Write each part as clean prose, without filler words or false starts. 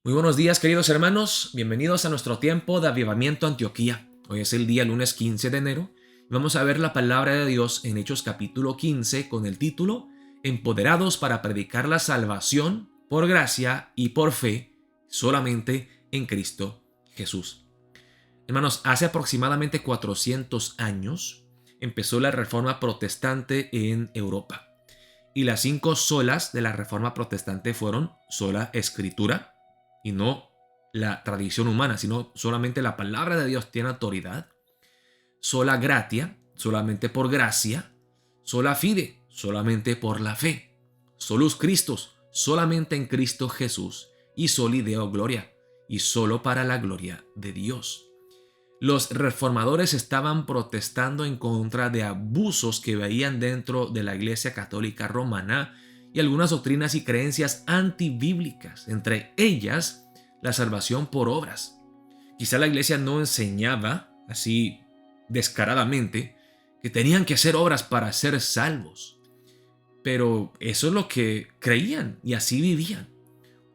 Muy buenos días, queridos hermanos. Bienvenidos a nuestro tiempo de Avivamiento Antioquía. Hoy es el día lunes 15 de enero y vamos a ver la palabra de Dios en Hechos capítulo 15 con el título Empoderados para predicar la salvación por gracia y por fe solamente en Cristo Jesús. Hermanos, hace aproximadamente 400 años empezó la Reforma Protestante en Europa. Y las 5 solas de la Reforma Protestante fueron sola Escritura, y no la tradición humana, sino solamente la palabra de Dios tiene autoridad. Sola gratia, solamente por gracia. Sola fide, solamente por la fe. Solus Christus, solamente en Cristo Jesús. Y soli Deo gloria, y solo para la gloria de Dios. Los reformadores estaban protestando en contra de abusos que veían dentro de la Iglesia Católica Romana y algunas doctrinas y creencias antibíblicas, entre ellas la salvación por obras. Quizá la Iglesia no enseñaba así descaradamente que tenían que hacer obras para ser salvos, pero eso es lo que creían y así vivían.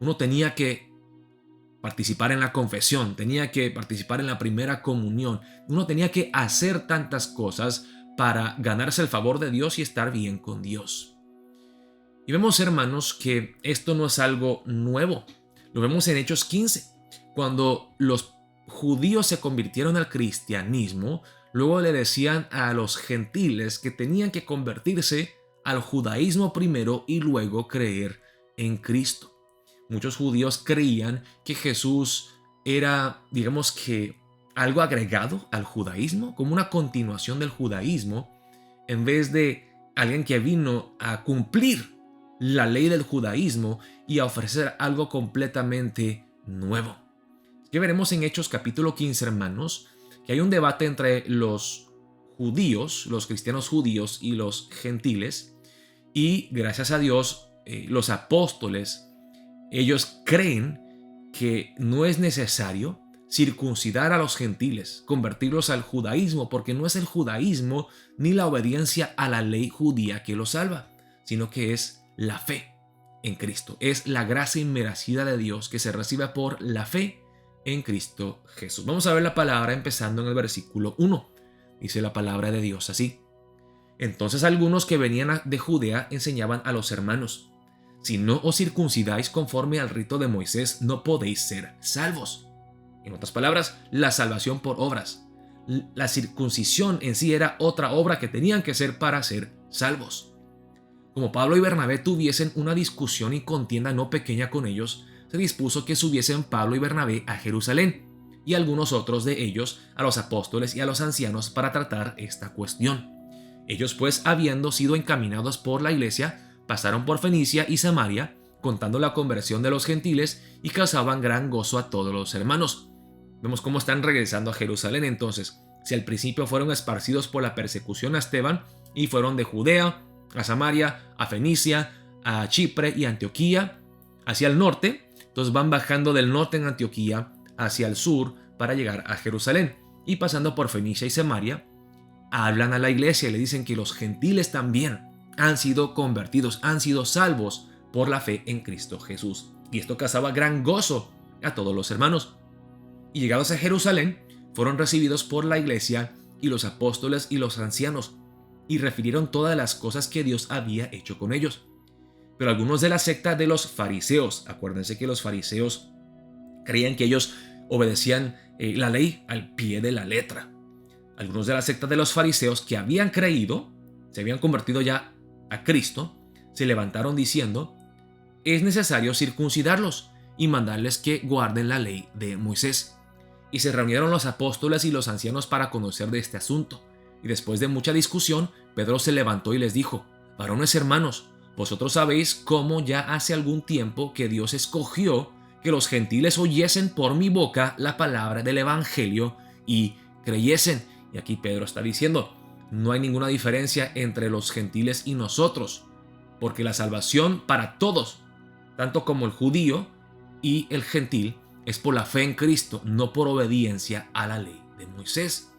Uno tenía que participar en la confesión, tenía que participar en la primera comunión, uno tenía que hacer tantas cosas para ganarse el favor de Dios y estar bien con Dios. Y vemos, hermanos, que esto no es algo nuevo. Lo vemos en Hechos 15, cuando los judíos se convirtieron al cristianismo, luego le decían a los gentiles que tenían que convertirse al judaísmo primero y luego creer en Cristo. Muchos judíos creían que Jesús era, digamos que, algo agregado al judaísmo, como una continuación del judaísmo, en vez de alguien que vino a cumplir la ley del judaísmo y a ofrecer algo completamente nuevo. Que veremos en Hechos capítulo 15, hermanos, que hay un debate entre los judíos, los cristianos judíos y los gentiles, y gracias a Dios, los apóstoles, ellos creen que no es necesario circuncidar a los gentiles, convertirlos al judaísmo, porque no es el judaísmo ni la obediencia a la ley judía que los salva, sino que es la fe en Cristo. Es la gracia inmerecida de Dios que se recibe por la fe en Cristo Jesús. Vamos a ver la palabra empezando en el versículo 1. Dice la palabra de Dios así. Entonces algunos que venían de Judea enseñaban a los hermanos: si no os circuncidáis conforme al rito de Moisés, no podéis ser salvos. En otras palabras, la salvación por obras. La circuncisión en sí era otra obra que tenían que hacer para ser salvos. Como Pablo y Bernabé tuviesen una discusión y contienda no pequeña con ellos, se dispuso que subiesen Pablo y Bernabé a Jerusalén, y algunos otros de ellos a los apóstoles y a los ancianos para tratar esta cuestión. Ellos pues, habiendo sido encaminados por la iglesia, pasaron por Fenicia y Samaria, contando la conversión de los gentiles, y causaban gran gozo a todos los hermanos. Vemos cómo están regresando a Jerusalén entonces. Si al principio fueron esparcidos por la persecución a Esteban, y fueron de Judea a Samaria, a Fenicia, a Chipre y Antioquía, hacia el norte, entonces van bajando del norte en Antioquía hacia el sur para llegar a Jerusalén, y pasando por Fenicia y Samaria, hablan a la iglesia y le dicen que los gentiles también han sido convertidos, han sido salvos por la fe en Cristo Jesús. Y esto causaba gran gozo a todos los hermanos. Y llegados a Jerusalén, fueron recibidos por la iglesia y los apóstoles y los ancianos, y refirieron todas las cosas que Dios había hecho con ellos. Pero algunos de la secta de los fariseos, acuérdense que los fariseos creían que ellos obedecían la ley al pie de la letra. Algunos de la secta de los fariseos que habían creído, se habían convertido ya a Cristo, se levantaron diciendo: es necesario circuncidarlos y mandarles que guarden la ley de Moisés. Y se reunieron los apóstoles y los ancianos para conocer de este asunto. Y después de mucha discusión, Pedro se levantó y les dijo: varones hermanos, vosotros sabéis cómo ya hace algún tiempo que Dios escogió que los gentiles oyesen por mi boca la palabra del evangelio y creyesen. Y aquí Pedro está diciendo: no hay ninguna diferencia entre los gentiles y nosotros, porque la salvación para todos, tanto como el judío y el gentil, es por la fe en Cristo, no por obediencia a la ley de Moisés.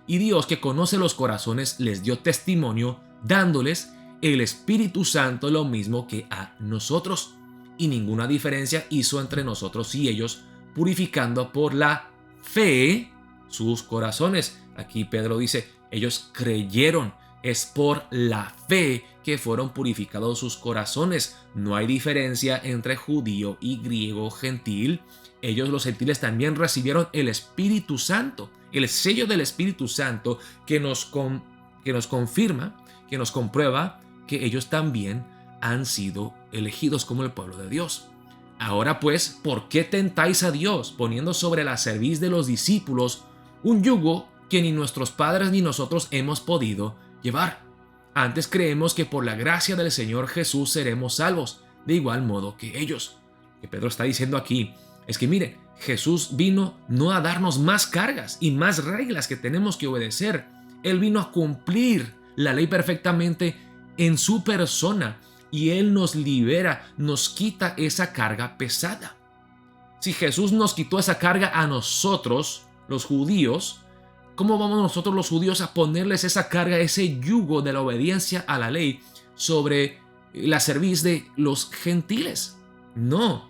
Y Dios, que conoce los corazones, les dio testimonio, dándoles el Espíritu Santo lo mismo que a nosotros. y ninguna diferencia hizo entre nosotros y ellos, purificando por la fe sus corazones. Aquí Pedro dice, ellos creyeron, es por la fe que fueron purificados sus corazones. No hay diferencia entre judío y griego gentil. Ellos, los gentiles, también recibieron el Espíritu Santo, el sello del Espíritu Santo que nos confirma, que nos comprueba que ellos también han sido elegidos como el pueblo de Dios. Ahora pues, ¿por qué tentáis a Dios poniendo sobre la cerviz de los discípulos un yugo que ni nuestros padres ni nosotros hemos podido llevar? Antes creemos que por la gracia del Señor Jesús seremos salvos, de igual modo que ellos. Lo que Pedro está diciendo aquí es que mire, Jesús vino no a darnos más cargas y más reglas que tenemos que obedecer. Él vino a cumplir la ley perfectamente en su persona y Él nos libera, nos quita esa carga pesada. Si Jesús nos quitó esa carga a nosotros, los judíos, ¿cómo vamos nosotros los judíos a ponerles esa carga, ese yugo de la obediencia a la ley sobre la cerviz de los gentiles? No.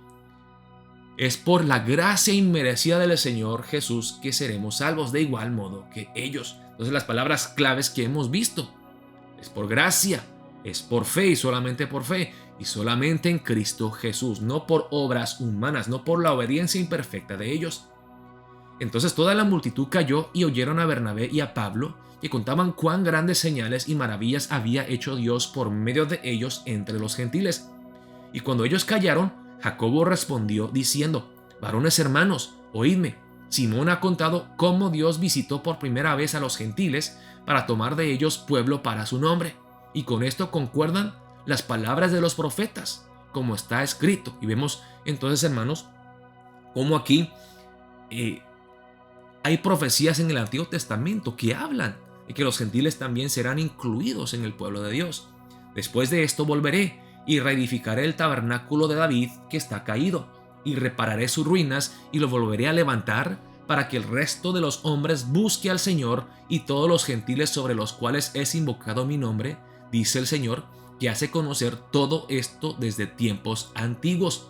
Es por la gracia inmerecida del Señor Jesús que seremos salvos de igual modo que ellos. Entonces las palabras claves que hemos visto es por gracia, es por fe y solamente por fe y solamente en Cristo Jesús, no por obras humanas, no por la obediencia imperfecta de ellos. Entonces toda la multitud cayó y oyeron a Bernabé y a Pablo, que contaban cuán grandes señales y maravillas había hecho Dios por medio de ellos entre los gentiles. Y cuando ellos callaron, Jacobo respondió diciendo, varones hermanos, oídme. Simón ha contado cómo Dios visitó por primera vez a los gentiles para tomar de ellos pueblo para su nombre. Y con esto concuerdan las palabras de los profetas, como está escrito. Y vemos entonces, hermanos, cómo aquí hay profecías en el Antiguo Testamento que hablan de que los gentiles también serán incluidos en el pueblo de Dios. Después de esto volveré y reedificaré el tabernáculo de David que está caído, y repararé sus ruinas y lo volveré a levantar para que el resto de los hombres busque al Señor y todos los gentiles sobre los cuales es invocado mi nombre, dice el Señor, que hace conocer todo esto desde tiempos antiguos.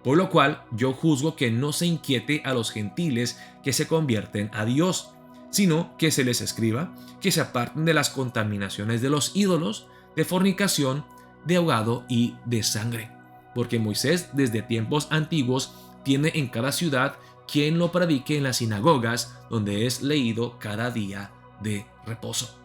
Por lo cual yo juzgo que no se inquiete a los gentiles que se convierten a Dios, sino que se les escriba que se aparten de las contaminaciones de los ídolos, de fornicación, de ahogado y de sangre. Porque Moisés desde tiempos antiguos tiene en cada ciudad quien lo predique en las sinagogas, donde es leído cada día de reposo.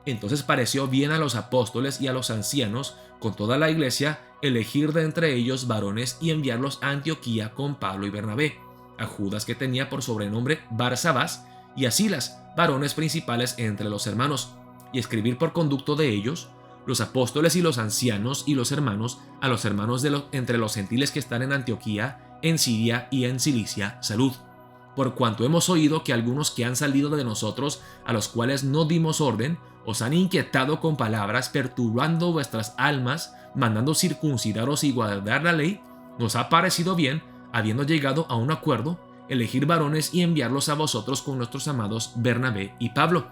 Entonces pareció bien a los apóstoles y a los ancianos, con toda la iglesia, elegir de entre ellos varones y enviarlos a Antioquía con Pablo y Bernabé, a Judas que tenía por sobrenombre Barsabás, y a Silas, varones principales entre los hermanos, y escribir por conducto de ellos, los apóstoles y los ancianos y los hermanos, a los hermanos entre los gentiles que están en Antioquía, en Siria y en Cilicia, salud. Por cuanto hemos oído que algunos que han salido de nosotros, a los cuales no dimos orden, os han inquietado con palabras, perturbando vuestras almas, mandando circuncidaros y guardar la ley, nos ha parecido bien, habiendo llegado a un acuerdo, elegir varones y enviarlos a vosotros con nuestros amados Bernabé y Pablo,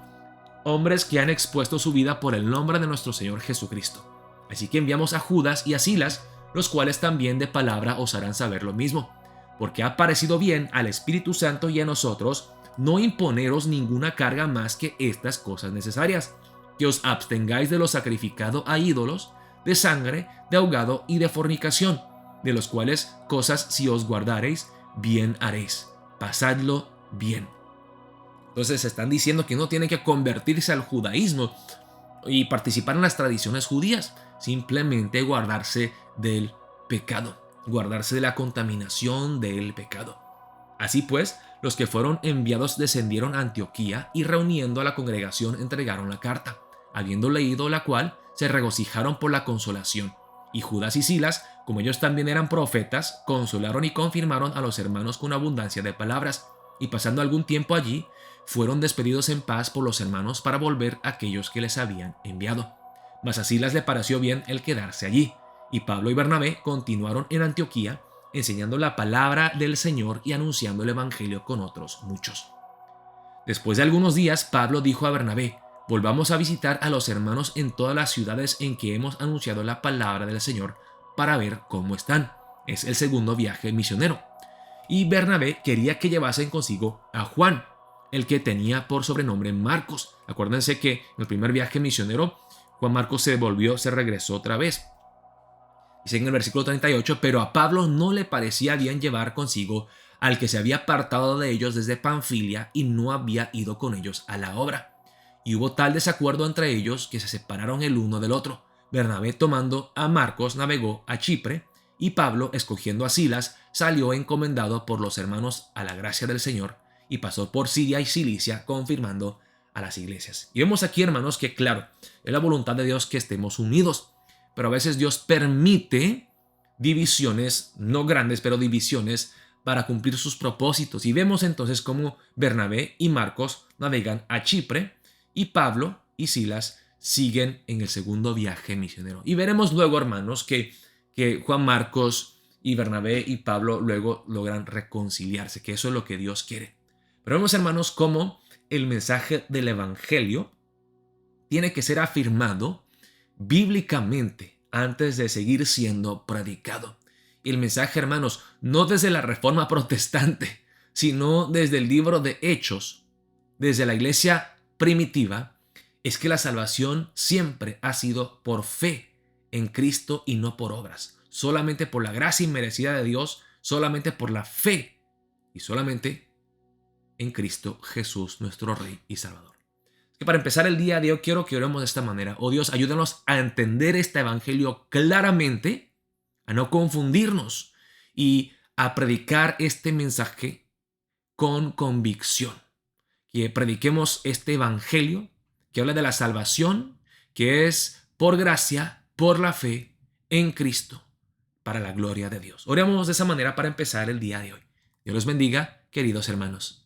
hombres que han expuesto su vida por el nombre de nuestro Señor Jesucristo. Así que enviamos a Judas y a Silas, los cuales también de palabra os harán saber lo mismo, porque ha parecido bien al Espíritu Santo y a nosotros no imponeros ninguna carga más que estas cosas necesarias, que os abstengáis de lo sacrificado a ídolos, de sangre, de ahogado y de fornicación, de los cuales cosas si os guardareis, bien haréis. Pasadlo bien. Entonces están diciendo que no tienen que convertirse al judaísmo y participar en las tradiciones judías, simplemente guardarse del pecado, guardarse de la contaminación del pecado. Así pues, los que fueron enviados descendieron a Antioquía y reuniendo a la congregación entregaron la carta, habiendo leído la cual se regocijaron por la consolación. Y Judas y Silas, como ellos también eran profetas, consolaron y confirmaron a los hermanos con abundancia de palabras, y pasando algún tiempo allí, fueron despedidos en paz por los hermanos para volver a aquellos que les habían enviado. Mas a Silas le pareció bien el quedarse allí, y Pablo y Bernabé continuaron en Antioquía, enseñando la palabra del Señor y anunciando el evangelio con otros muchos. Después de algunos días, Pablo dijo a Bernabé: volvamos a visitar a los hermanos en todas las ciudades en que hemos anunciado la palabra del Señor para ver cómo están. Es el segundo viaje misionero. Y Bernabé quería que llevasen consigo a Juan, el que tenía por sobrenombre Marcos. Acuérdense que en el primer viaje misionero, Juan Marcos se regresó otra vez. Dice en el versículo 38, pero a Pablo no le parecía bien llevar consigo al que se había apartado de ellos desde Panfilia y no había ido con ellos a la obra. Y hubo tal desacuerdo entre ellos que se separaron el uno del otro. Bernabé, tomando a Marcos, navegó a Chipre, y Pablo, escogiendo a Silas, salió encomendado por los hermanos a la gracia del Señor y pasó por Siria y Cilicia, confirmando a las iglesias. Y vemos aquí, hermanos, que claro, es la voluntad de Dios que estemos unidos, pero a veces Dios permite divisiones, no grandes, pero divisiones para cumplir sus propósitos. Y vemos entonces cómo Bernabé y Marcos navegan a Chipre y Pablo y Silas siguen en el segundo viaje misionero. Y veremos luego, hermanos, que Juan Marcos y Bernabé y Pablo luego logran reconciliarse, que eso es lo que Dios quiere. Pero vemos, hermanos, cómo el mensaje del Evangelio tiene que ser afirmado bíblicamente antes de seguir siendo predicado. Y el mensaje, hermanos, no desde la Reforma Protestante, sino desde el libro de Hechos, desde la iglesia primitiva, es que la salvación siempre ha sido por fe en Cristo y no por obras. Solamente por la gracia inmerecida de Dios, solamente por la fe y solamente en Cristo Jesús, nuestro Rey y Salvador. Es que para empezar el día de hoy quiero que oremos de esta manera. Oh Dios, ayúdanos a entender este evangelio claramente, a no confundirnos y a predicar este mensaje con convicción. Que prediquemos este evangelio que habla de la salvación, que es por gracia, por la fe en Cristo, para la gloria de Dios. Oremos de esa manera para empezar el día de hoy. Dios los bendiga, queridos hermanos.